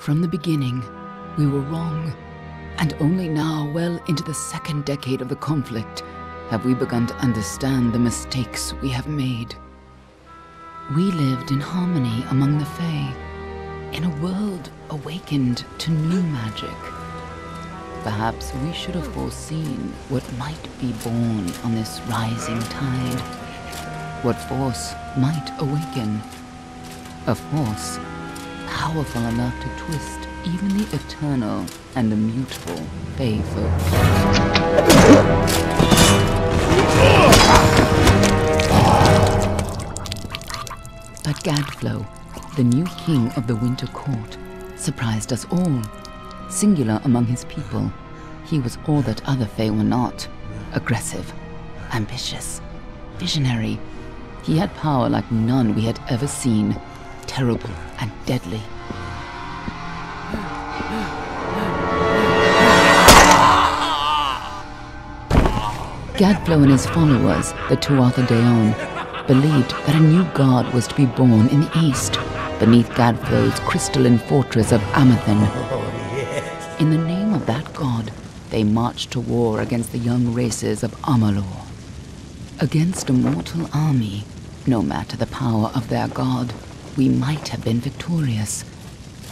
From the beginning, we were wrong, and only now, well into the second decade of the conflict, have we begun to understand the mistakes we have made. We lived in harmony among the Fae, in a world awakened to new magic. Perhaps we should have foreseen what might be born on this rising tide. What force might awaken. A force powerful enough to twist even the eternal and immutable Fae folk. But Gadflow, the new king of the Winter Court, surprised us all. Singular among his people, he was all that other Fae were not. Aggressive, ambitious, visionary. He had power like none we had ever seen, terrible and deadly. Gadflow and his followers, the Tuatha Deon, believed that a new god was to be born in the east, beneath Gadflow's crystalline fortress of Amathan. In the name of that god, they marched to war against the young races of Amalur. Against a mortal army, no matter the power of their god, we might have been victorious.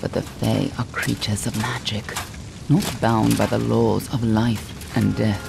But the Fae are creatures of magic, not bound by the laws of life and death.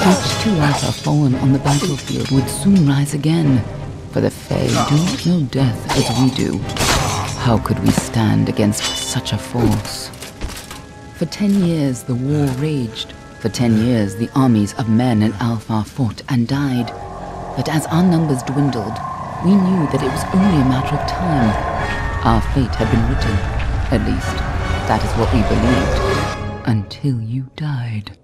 Each Tuatha fallen on the battlefield would soon rise again, for the Fae do not know death as we do. How could we stand against such a force? For 10 years the war raged. For 10 years the armies of Men and Alpha fought and died. But as our numbers dwindled, we knew that it was only a matter of time. Our fate had been written. At least, that is what we believed. Until you died.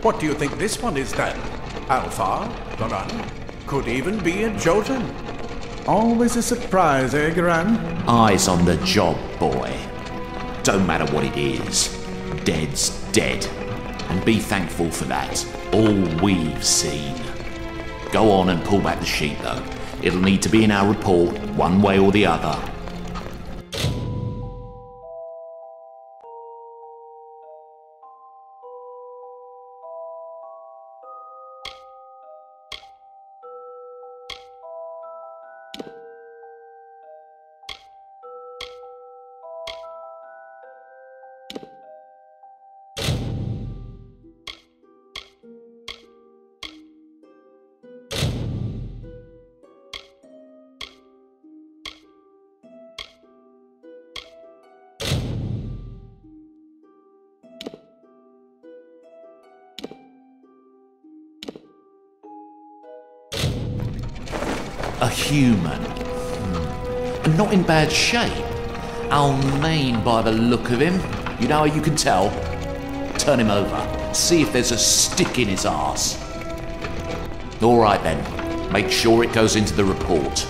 What do you think this one is then? Alpha? Garan? Could even be a Jotun. Always a surprise, eh, Garan? Eyes on the job, boy. Don't matter what it is. Dead's dead. And be thankful for that. All we've seen. Go on and pull back the sheet, though. It'll need to be in our report, one way or the other. A human. And not in bad shape. Almain by the look of him. You know how you can tell? Turn him over. See if there's a stick in his arse. All right then. Make sure it goes into the report.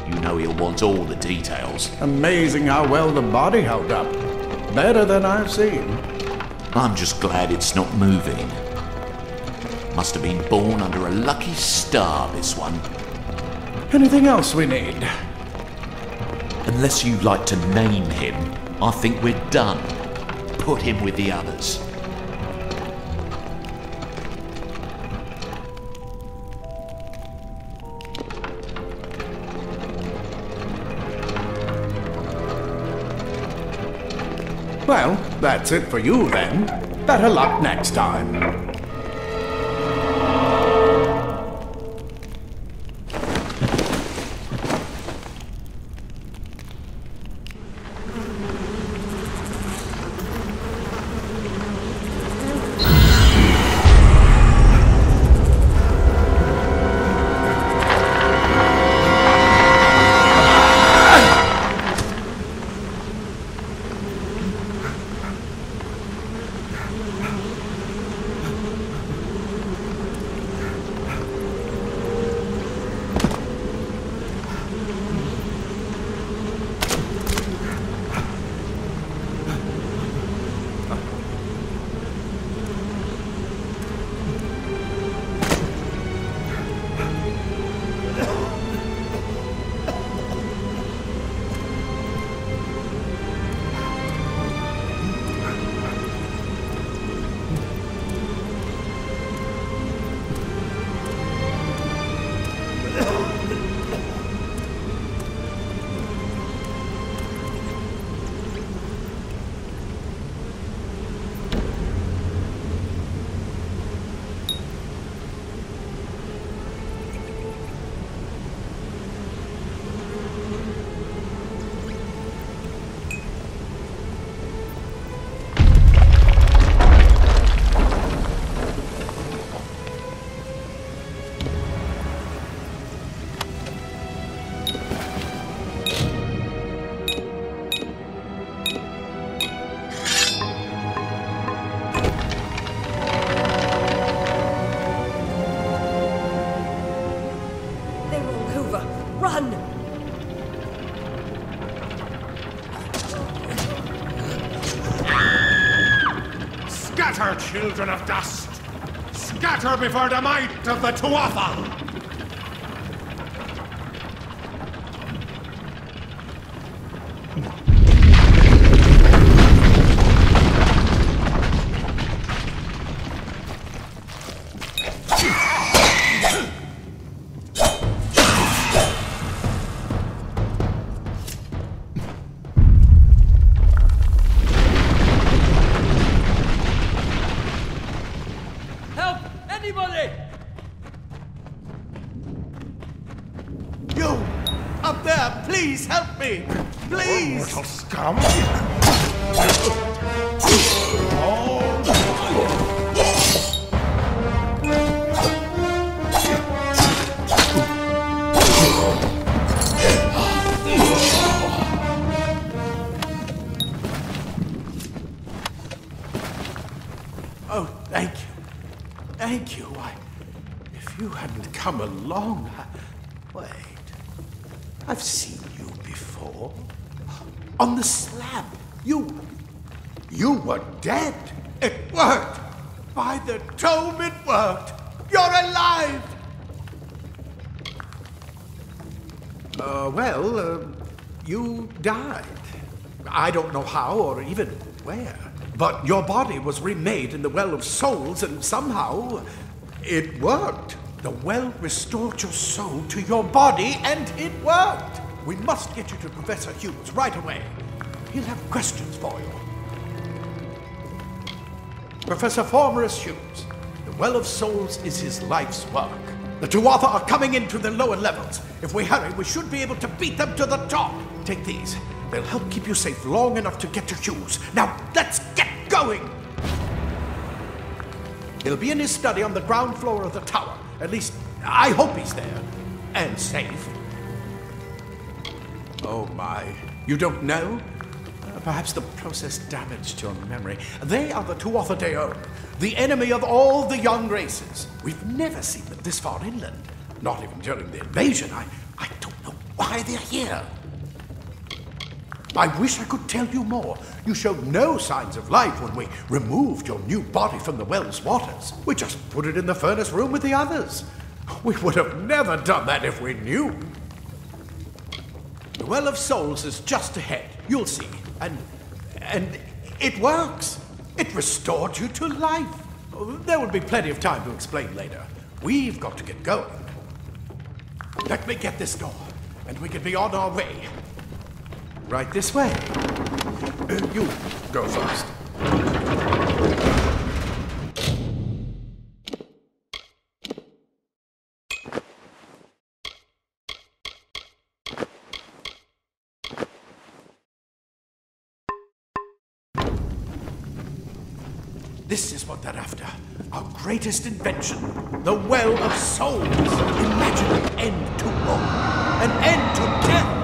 You know he'll want all the details. Amazing how well the body held up. Better than I've seen. I'm just glad it's not moving. Must have been born under a lucky star, this one. Anything else we need? Unless you'd like to name him, I think we're done. Put him with the others. Well, that's it for you then. Better luck next time. Run! Scatter, children of dust! Scatter before the might of the Tuatha! You! Up there! Please help me! Please! Mortal scum! Oh, thank you. Thank you. If you hadn't come along, Wait. I've seen you before. On the slab. You were dead. It worked. By the tome, it worked. You're alive. You died. I don't know how or even where. But your body was remade in the Well of Souls, and somehow it worked. The well restored your soul to your body, and it worked. We must get you to Professor Hughes right away. He'll have questions for you. Professor Formorus Hughes, the Well of Souls is his life's work. The Tuatha are coming into the lower levels. If we hurry, we should be able to beat them to the top. Take these. They'll help keep you safe long enough to get to Hughes. Now, let's get going! He'll be in his study on the ground floor of the tower. At least, I hope he's there. And safe. Oh my. You don't know? Perhaps the process damaged your memory. They are the Tuatha De'Own, the enemy of all the young races. We've never seen them this far inland. Not even during the invasion. I don't know why they're here. I wish I could tell you more. You showed no signs of life when we removed your new body from the well's waters. We just put it in the furnace room with the others. We would have never done that if we knew. The Well of Souls is just ahead. You'll see. And it works. It restored you to life. There will be plenty of time to explain later. We've got to get going. Let me get this door, and we can be on our way. Right this way. You go first. This is what they're after. Our greatest invention. The Well of Souls. Imagine an end to war. An end to death.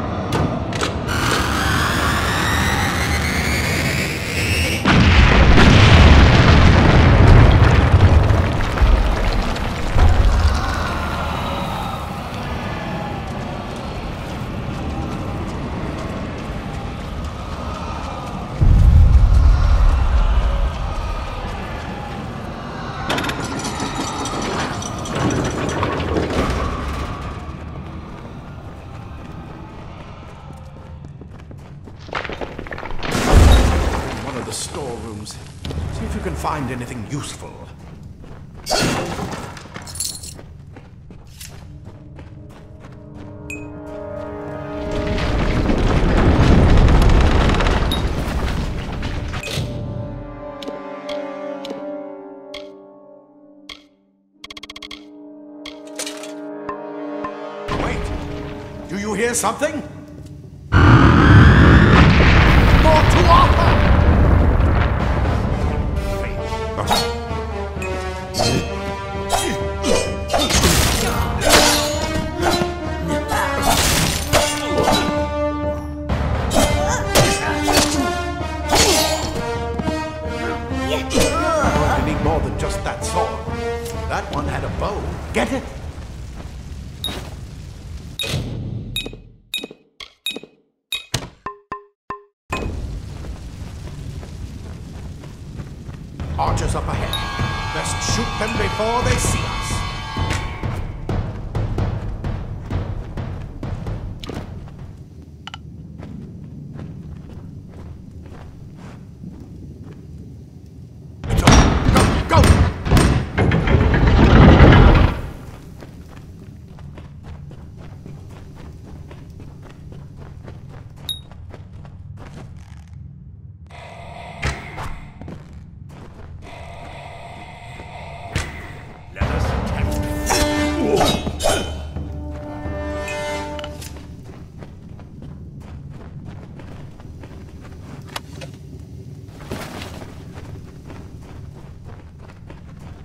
Storerooms. See if you can find anything useful. Wait! Do you hear something? More Tuatha! You need more than just that sword. That one had a bow. Get it? Archers up ahead. Best shoot them before they see us.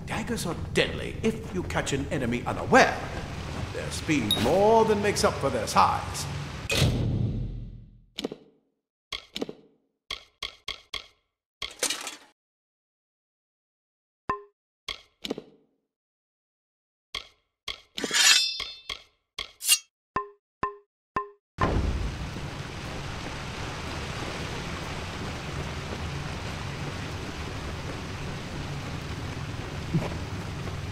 Daggers are deadly if you catch an enemy unaware. Their speed more than makes up for their size.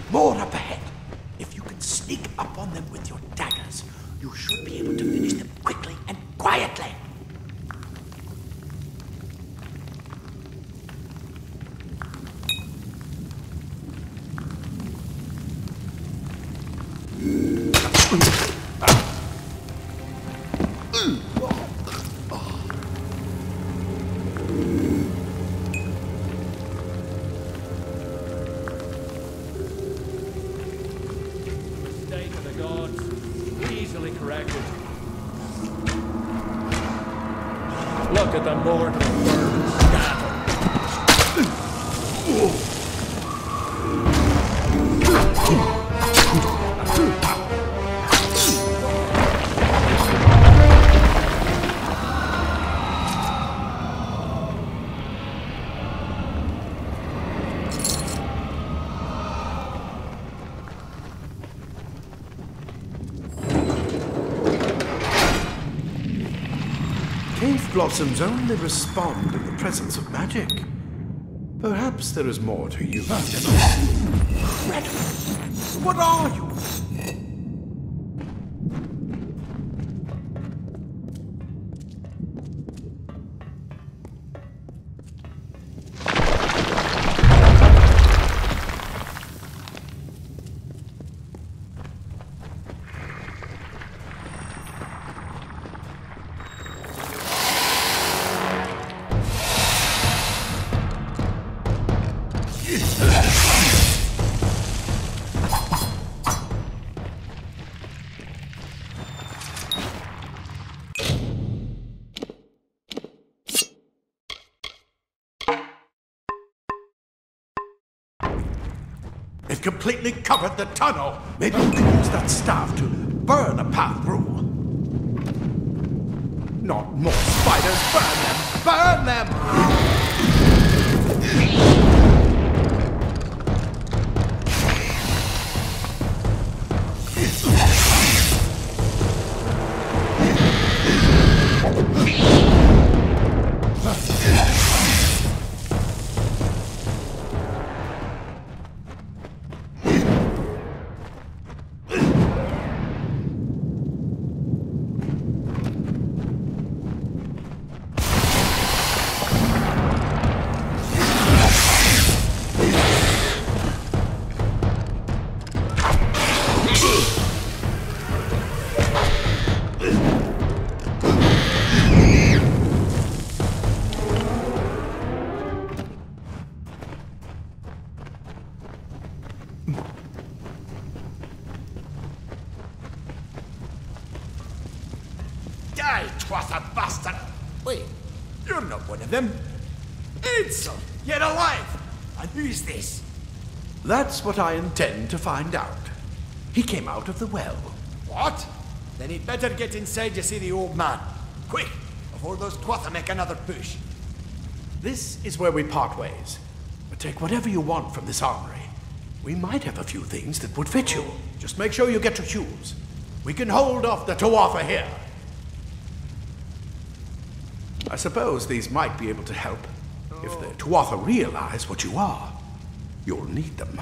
More up ahead. If you can sneak up on them with your daggers, you should be able to finish them quickly and quietly. Look at the mortal birds scatter. Cave blossoms only respond in the presence of magic. Perhaps there is more to you. Incredible! What are you? They've completely covered the tunnel. Maybe you can use that staff to burn a path through. Not more spiders. Burn them! Burn them! Die, twas a bastard! Wait, you're not one of them. Ansel, yet alive! And who's this? That's what I intend to find out. He came out of the well. What? Then he'd better get inside to see the old man. Quick, before those twatha make another push. This is where we part ways. But take whatever you want from this armory. We might have a few things that would fit you. Just make sure you get to Hughes. We can hold off the Tuatha here. I suppose these might be able to help. If the Tuatha realize what you are, you'll need them.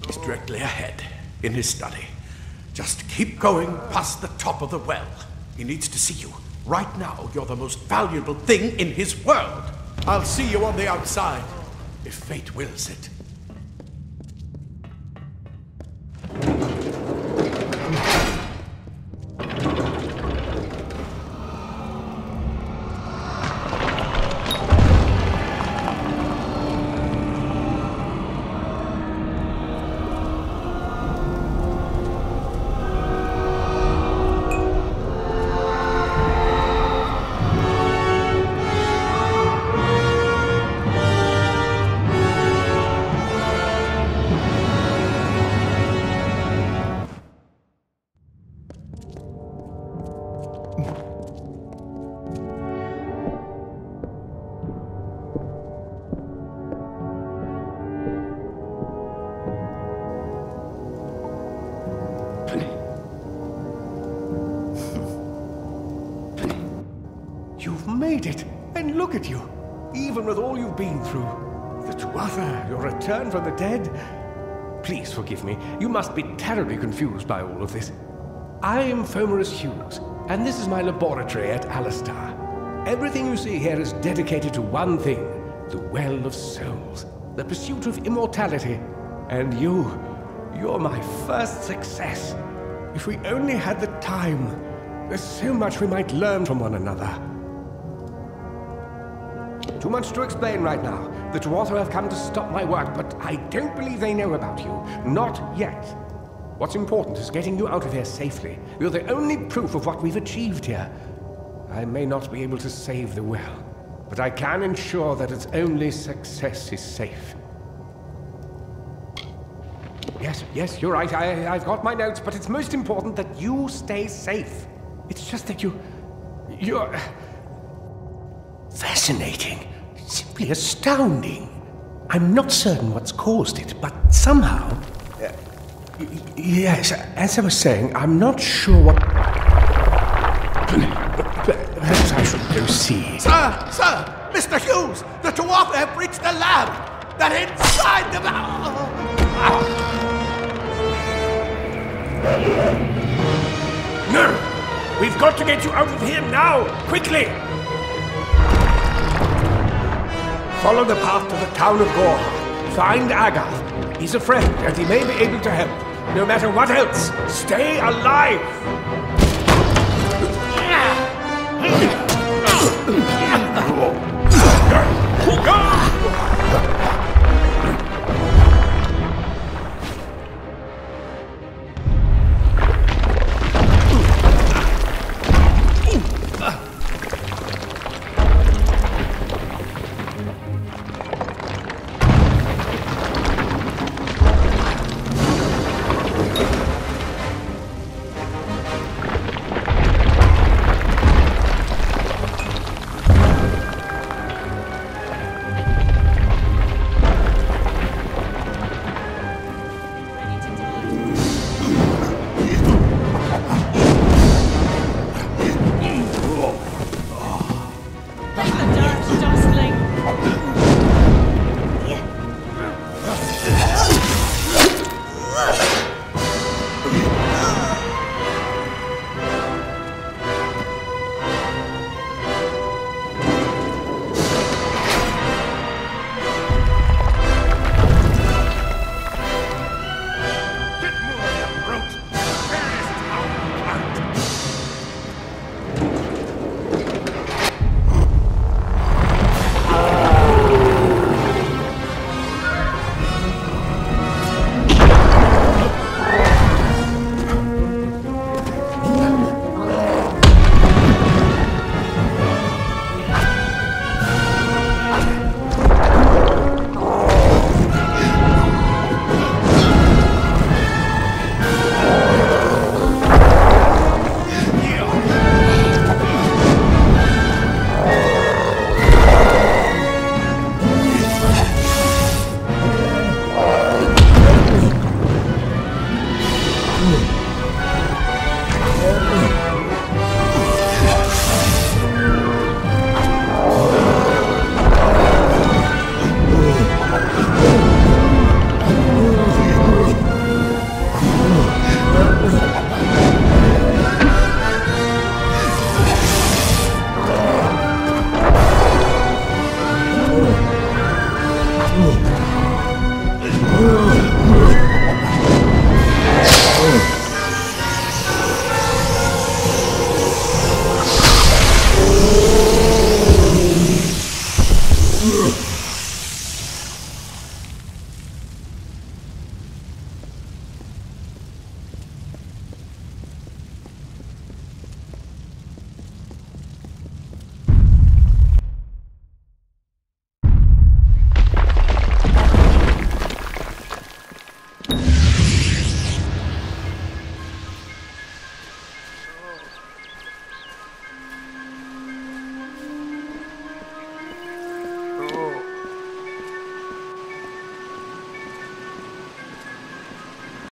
He's directly ahead, in his study. Just keep going past the top of the well. He needs to see you. Right now, you're the most valuable thing in his world. I'll see you on the outside, if fate wills it. You've made it, and look at you, even with all you've been through. The Tuatha, your return from the dead. Please forgive me, you must be terribly confused by all of this. I am Fomerus Hughes, and this is my laboratory at Alistar. Everything you see here is dedicated to one thing, the Well of Souls, the pursuit of immortality. And you're my first success. If we only had the time, there's so much we might learn from one another. Too much to explain right now. The Tuatha have come to stop my work, but I don't believe they know about you. Not yet. What's important is getting you out of here safely. You're the only proof of what we've achieved here. I may not be able to save the well, but I can ensure that its only success is safe. Yes, you're right. I've got my notes, but it's most important that you stay safe. It's just that you're fascinating. Simply astounding. I'm not certain what's caused it, but somehow... yes, as I was saying, I'm not sure what... Perhaps I should go see. Sir! Mr. Hughes! The Tuatha have breached the lab! They're inside the... No! We've got to get you out of here now! Quickly! Follow the path to the town of Gore. Find Agath. He's a friend, and he may be able to help. No matter what else, stay alive!